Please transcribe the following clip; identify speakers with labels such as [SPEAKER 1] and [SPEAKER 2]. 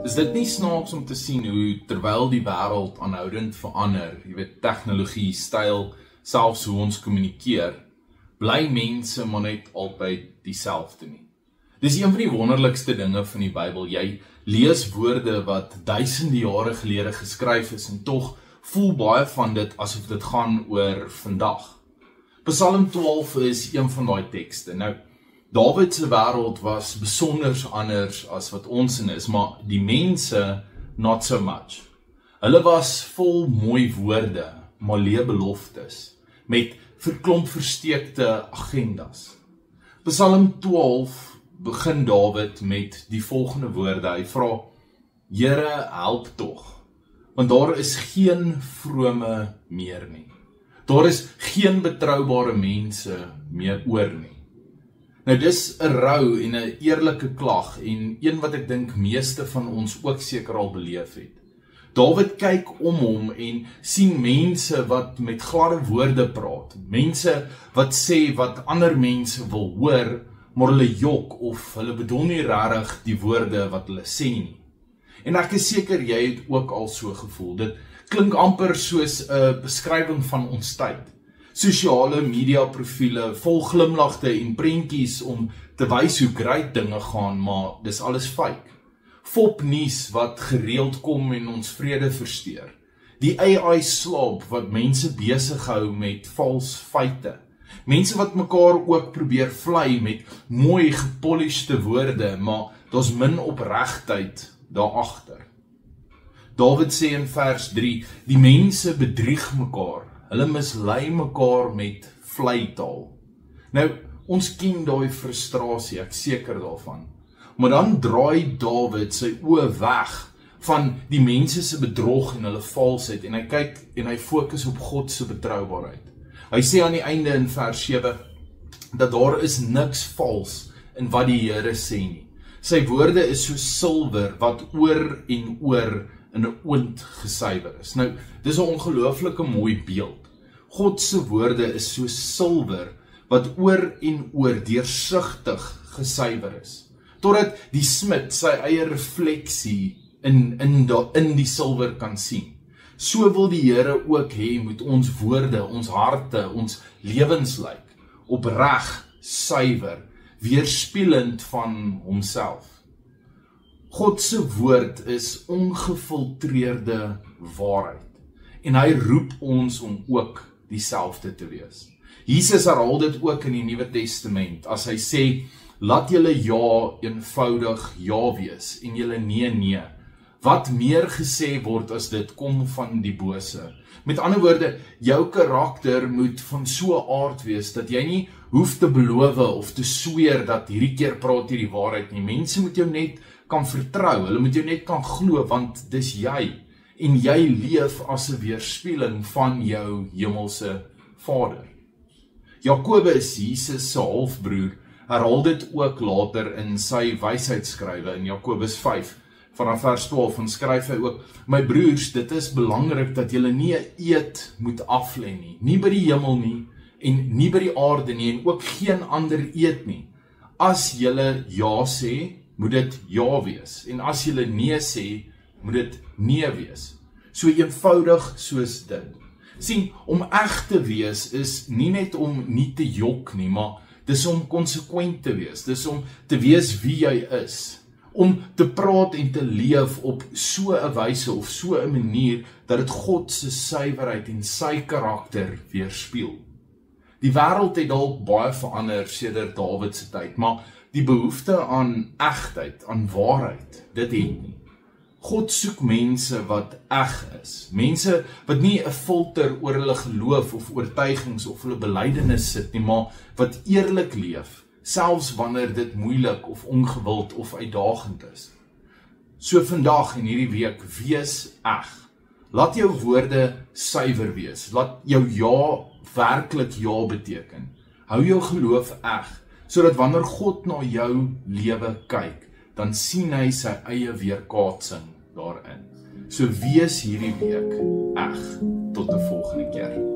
[SPEAKER 1] Is dit nie snaaks om te sien hoe terwyl die wêreld aanhoudend verander, jy weet tegnologie, styl, selfs hoe ons kommunikeer, bly mense maar net altyd dieselfde nie. Dis een van die wonderlikste dinge van die Bybel. Jy lees woorde wat duisende jare gelede geskryf is en tog voel baie van dit asof dit gaan oor vandag. Psalm 12 is een van daai tekste. Nou, Dawid se wêreld was besonders anders as wat ons in is, maar die mense not so much. Hulle was vol mooi woorde, maar leë beloftes, met verklomp versteekte agendas. Psalm 12 begin Dawid met die volgende woorde. Hy vra, Here, help tog, want daar is geen vrome meer nie. Daar is geen betroubare mense meer oor nie. Nou dis 'n rou en 'n eerlike klag en een wat ek dink meeste van ons ook seker al beleef het. Dawid kyk om hom en sien mense wat met gladde woorde praat, mense wat sê wat ander mense wil hoor, maar hulle jok of hulle bedoel nie regtig die woorde wat hulle sê nie. En ek is seker jy het ook al so gevoel. Dit klink amper soos 'n beskrywing van ons tyd. Sosiale media profiele vol glimlagte en prentjies om te wys hoe great dinge gaan, maar dis alles fake. Fopnuus wat gereeld kom en ons vrede versteur. Die AI slaap wat mense besig hou met vals feite. Mense wat mekaar ook probeer vlei met mooi gepolishede woorde, maar daar's min opregtheid daar agter. Dawid sê in vers 3, die mense bedrieg mekaar, hulle mislei mekaar met vleitaal. Nou, ons ken daai frustrasie, ek seker daarvan. Maar dan draai Dawid sy oë weg van die mense se bedrog en hulle valsheid en hy kyk en hy fokus op God se betroubaarheid. Hy sê aan die einde in vers 7 dat daar is niks vals in wat die Here sê nie. Sy woorde is so silwer wat oor en oor in 'n oond gesuiwer is. Nou, dis 'n ongelooflike mooi beeld. God se woorde is so silwer wat oor en oor deursigtig gesuiwer is. Totdat die smid sy eie refleksie in die silwer kan sien. So wil die Here ook hê met ons woorde, ons harte, ons lewens lyk, opreg, suiwer, weerspiegelend van homself. God se woord is ongefiltreerde waarheid en hy roep ons om ook dieselfde te wees. Jesus herhaal dit ook in die Nuwe Testament as hy sê, laat julle ja eenvoudig ja wees en julle nee nee. Wat meer gesê word as dit kom van die bose. Met ander woorde, jou karakter moet van so 'n aard wees dat jy nie hoef te beloof of te sweer dat hierdie keer praat jy die waarheid nie. Mense moet jou net kan vertrou, hulle moet jou net kan glo want dis jy en jy leef as 'n weerspieëling van jou hemelse Vader. Jakobus, Jesus se halfbroer, herhaal dit ook later in sy wysheidskrywe in Jakobus 5. Vanaf vers 12 en skryf hy ook, my broers, dit is belangrik dat julle nie 'n eed moet aflê nie, nie by die hemel nie, en nie by die aarde nie, en ook geen ander eed nie. As julle ja sê, moet dit ja wees, en as julle nee sê, moet dit nee wees. So eenvoudig soos dit. Sien, om eg te wees is nie net om nie te jok nie, maar dis om konsekwent te wees, dis om te wees wie jy is. Om te praat en te leef op so 'n wyse of so 'n manier dat dit God se suiwerheid en sy karakter weerspieël. Die wêreld het dalk baie verander sedert Dawid se tyd, maar die behoefte aan egtheid, aan waarheid, dit het nie. God soek mense wat eg is, mense wat nie 'n filter oor hulle geloof of oortuigings of hulle belydenis sit nie, maar wat eerlik leef. Selfs wanneer dit moeilik of ongewild of uitdagend is. So vandag en hierdie week, wees eg. Laat jou woorde suiwer wees. Laat jou ja werklik ja beteken. Hou jou geloof eg, sodat wanneer God na jou lewe kyk, dan sien hy sy eie weerkaatsing daarin. So wees hierdie week eg. Tot 'n volgende keer.